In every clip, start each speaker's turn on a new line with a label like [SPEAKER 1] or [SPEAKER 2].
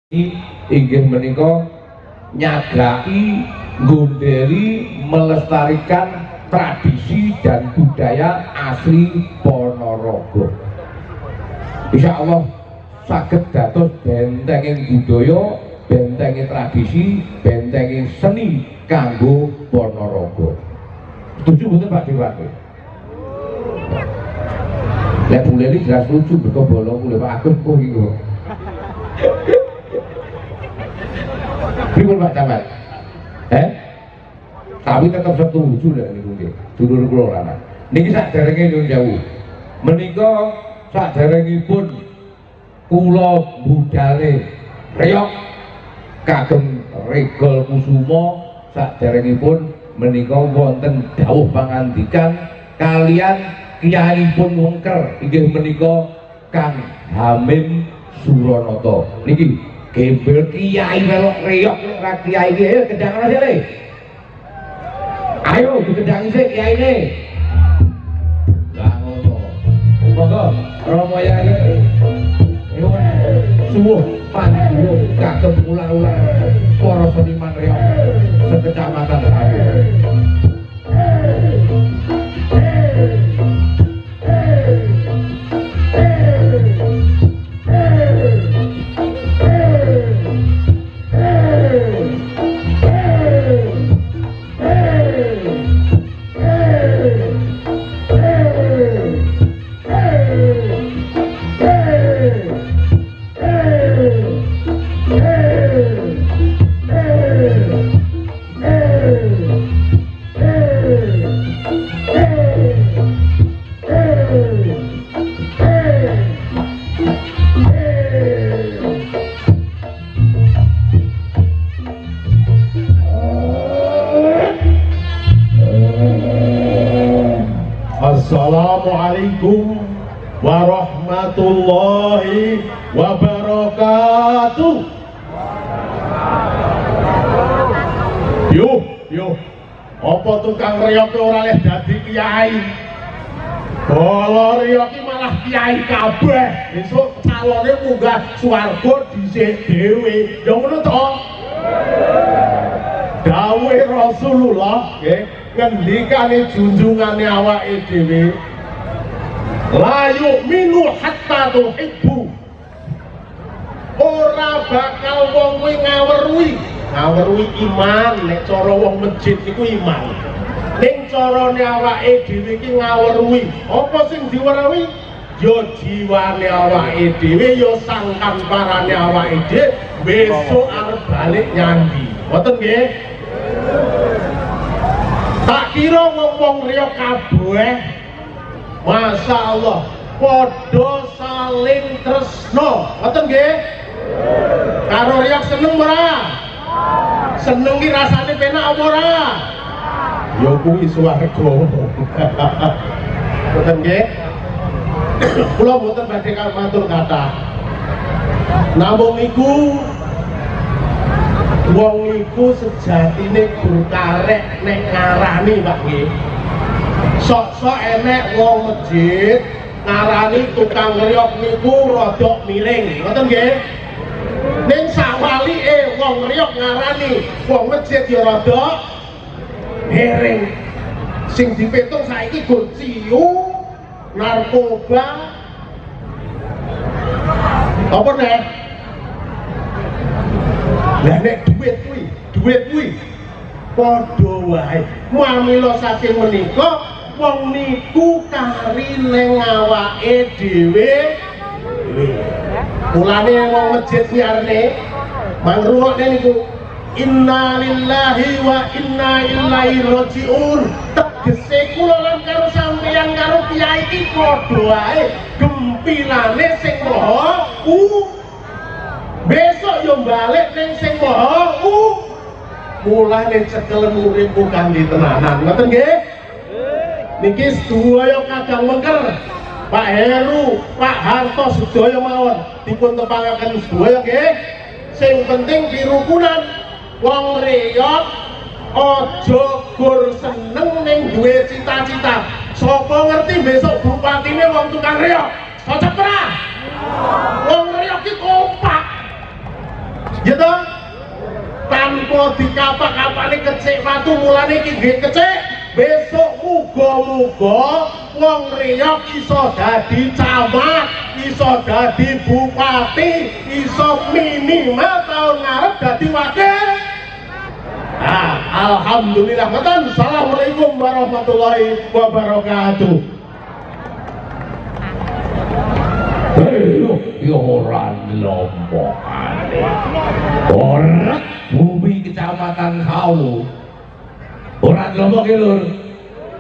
[SPEAKER 1] inggih menika nyadai, nggondheri, melestarikan tradisi dan budaya asli Ponorogo. Insya Allah saged dados bentenging budaya, bentenging tradisi, bentenging seni kanggo Ponorogo. Setuju betul Pak Dewan? Lek Bu Leli jelas lucu, mergo bolong mulai Pak Agus kok iku. Pripun Pak Camat? Tapi tetap setuju lah niku nggih. Dulur kula lan. Niki saderenge nyuwun sewu. Menika saderengipun kula budale reyok kagem Regol Kusuma, saderengipun menika wonten dawuh pangandikan kalian Kiyaipun Wengker inggih menika Kang Hamim Suranata. Niki gembel kiai melok reyok ora kiai iki ayo kendang ana sik. Ayo dikendang sik kiyaine. Lah ngono. Monggo Romo Yai. Suwuh panjenengan kagem ulang-ulang para seniman reyok sekecamatan Hawu.
[SPEAKER 2] Assalamualaikum warahmatullahi wabarakatuh. Yuh, apa tukang reyok ora leh dadi kiai? Bolo reyok malah kiai kabeh. Besok calone munggah swarga dhisik dhewe. Ya ngono to? Dawuh Rasulullah nggih, ngendikane junjungane awake dhewe. La yu'minu hatta tuhibbu. Ora bakal wong kuwi ngaweruhi iman. Nek cara wong masjid iku iman. Ning carane awake dhewe iki ngaweruhi. Apa sing diweruhi? Ya jiwane awake dhewe, ya sangkan parane awake dhewe besok arep balik nyandi. Ngoten nggih? Tak kira wong-wong riya kabeh Masya Allah podo saling tresno, ngoten nggih? Karo riyak seneng ora? Seneng ki rasane penak apa ora? Ya kuwi swarga. Ngoten nggih? Kula mboten badhe matur kathah. Namung iku wong iku sejatine guru karek nek ngarani Pak nggih. Sok-sok enek wong masjid ngarani tukang reyok niku rada miring, ngoten nggih? Ning sawalike wong reyok ngarani wong masjid ya rada miring. Sing dipetung saiki go ciu, narkoba. Apa nek? Lah nek duit kuwi padha wae. Mamila saking menika wong niku kari ning awake dhewe. Mulane wong masjid siarne mangrungokne niku inna lillahi wa inna ilaihi rajiun. Tegese kula lan karo sampeyan karo kiai iki padha wae gempilane sing maha besok yo balik ning sing maha mulane cekelen uripku kanthi tenanan. Ngoten nggih? Niki sedaya Kadang Wengker, Pak Heru, Pak Harto sedaya mawon dipun tepangaken sedaya nggih. Sing penting pirukunan wong reyok aja gur seneng ning duwe cita-cita. Sapa ngerti besok bupatine wong tukang reyok? Cocok ora? Wong reyok iki kompak. gitu tanpa dikapak-kapane kecik watu mulane iki nggih kecik besok muga-muga wong Riyok iso dadi camat iso dadi bupati iso minimal tahun ngarep dadi wakil. Nah, alhamdulillah ngoten. Assalamualaikum warahmatullahi wabarakatuh.
[SPEAKER 1] Ya ora lompokane. Ora bumi kecamatan Sawu. Ora lompoke lur.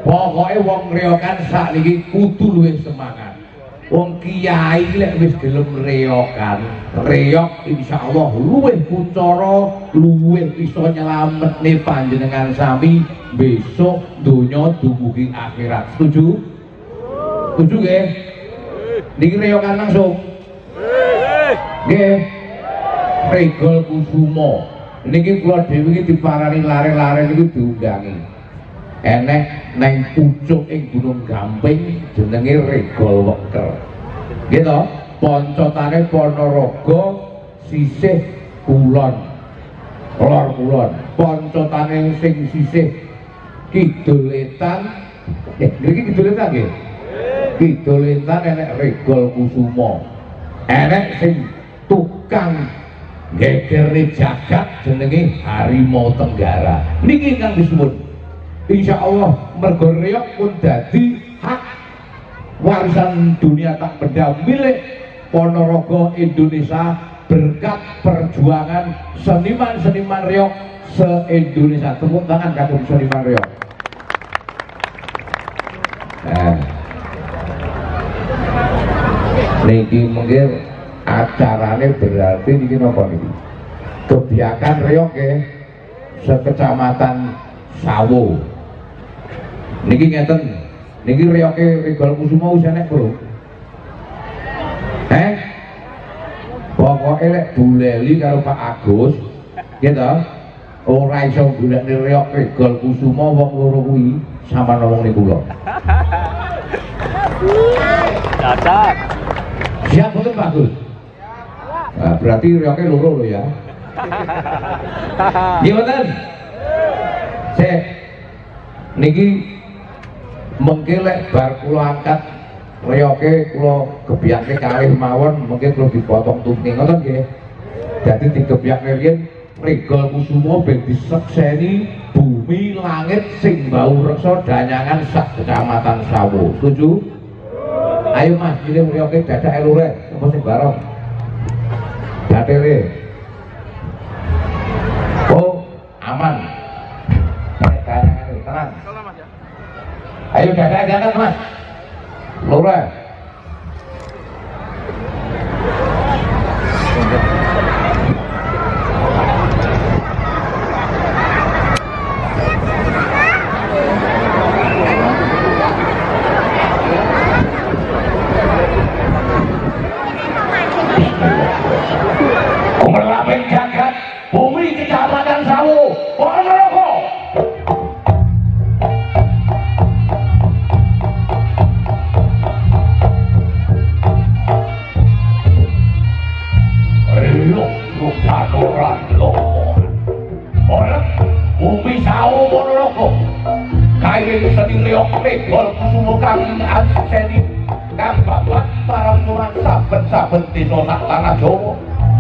[SPEAKER 1] Pokoke wong reyokan sakniki kudu luwih semangat. Wong kiai lek wis gelem reyokan, reyok insyaallah luwih kucara, luwih iso nyelametne panjenengan sami besok donya dumugi akhirat. Setuju? Setuju nggih? Niki reyokan langsung. Nggih. Regol Kusumo. Niki kula dhewe iki diparani lare-lare niku diundangi. Enek neng pucuk ing Gunung Gamping jenenge Regol Weker. Gitu, poncotane Ponorogo sisih kulon. Lor kulon. Poncotane sing sisih Kidul Etan. Niki Kidul Etan nggih? Kidul Etan enek Regol Kusumo. Enek sing tukang gegere jagat jenenge Harimau Tenggara. Niki kang disebut insya Allah mergo reyok pun dadi hak warisan dunia tak benda milik Ponorogo Indonesia berkat perjuangan seniman-seniman reyok se-Indonesia. Tepuk tangan kagum seniman reyok. Niki mungkin acarane berarti niki napa niki? Kebiakan reyok ya sekecamatan Sawu. Niki ngeten, niki reyoke Regol Kusumo wis enek, Bro. Pokoke lek buleli karo Pak Agus, gitu. Ora iso golekne reyok Regol Kusumo wong loro kuwi sampean ngomong niku kula. Dadak. Siap betul Pak Agus. Nah, berarti reyoke loro lho ya. Iya betul. Niki mengkilek bar kula angkat reyoke kula gebyake kalih mawon mungkin kula dipotong tungting ngoten nggih. Dadi digebyake riyen Regol Kusumo ben disekseni bumi langit sing bau reksa danyangan sak kecamatan Sawu. Setuju? Ayo Mas, pilih reyoke dadake lure apa sing bareng? Datere. Oh, aman. Tenang. Ayo dadak jangan Mas. Lura. Kumelapen jagat bumi kecamatan Sawu Ponorogo. Aturan lomongan orang bumi Sawu Ponorogo kaya seni reyok Regol Kusumo kang aseni kang babat parampuran saben-saben desa sak tanah Jawa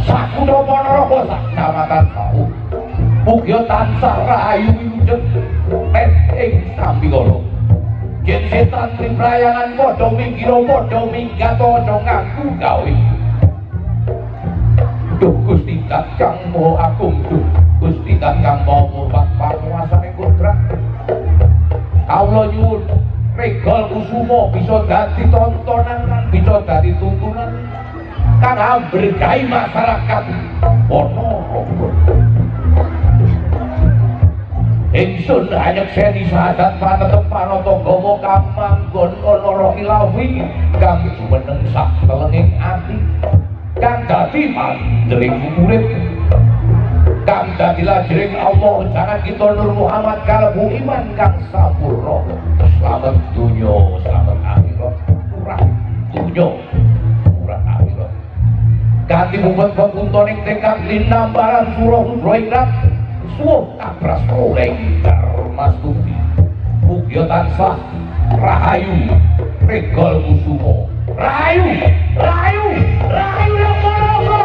[SPEAKER 1] sakutha Ponorogo sak kecamatan Sawu mugi tansah rahayu wilujeng ing sambikala yen setan triprayangan padha minggir padha minggat aja ngaku gawe. Duh Gusti Kang Maha Agung, duh Gusti Kang Maha Murbat panguwasane kodrat. Kawula nyuwun Regol Kusumo bisa dadi tontonan lan bisa dadi tuntunan kang amberkahi masyarakat Ponorogo. Ingsun anyekseni sahadat panetep panatagama kang manggon ana Rokilawi kang jumeneng sak telenging ati. Kang dadi mandring urip kang dadi lajeng Allah jangan kita Nur Muhammad kalebu iman kang sampurna selamat dunya selamat akhirat urang dunya urang akhirat kanthi mumet pepuntoning tekad linambaran surah Rudra suwuh tabras oleh Darmastuti mugia tansah rahayu regol kusumo rahayu rahayu rahayu logo-logo.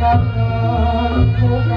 [SPEAKER 1] โอกา